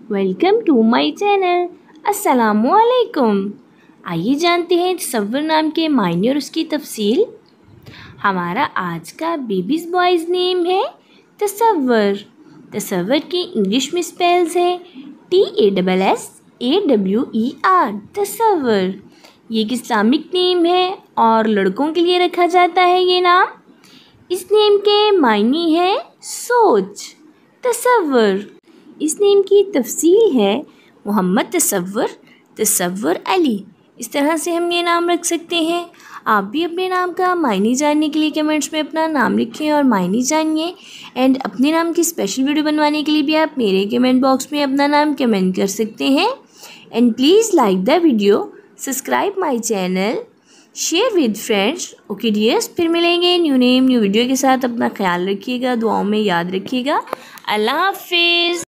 Welcome to my channel. अस्सलामुअलैकुम। आइए जानते हैं तसव्वुर नाम के मायने और उसकी तफसील। हमारा आज का बेबीज़ बॉयज़ नेम है तसव्वुर। तसव्वुर की इंग्लिश में स्पेल्स है TASSAWER तसव्वुर। ये एक इस्लामिक नेम है और लड़कों के लिए रखा जाता है ये नाम। इस नेम के मायने है सोच। तसव्वुर इस नेम की तफसील है मोहम्मद तसव्वुर, तसव्वुर अली। इस तरह से हम ये नाम रख सकते हैं। आप भी अपने नाम का मायने जानने के लिए कमेंट्स में अपना नाम लिखें और मायने जानिए। एंड अपने नाम की स्पेशल वीडियो बनवाने के लिए भी आप मेरे कमेंट बॉक्स में अपना नाम कमेंट कर सकते हैं। And please like the video, subscribe my channel, share with friends. Okay dears, फिर मिलेंगे न्यू नेम न्यू वीडियो के साथ। अपना ख्याल रखिएगा, दुआओं में याद रखिएगा। अल्लाह हाफिज़।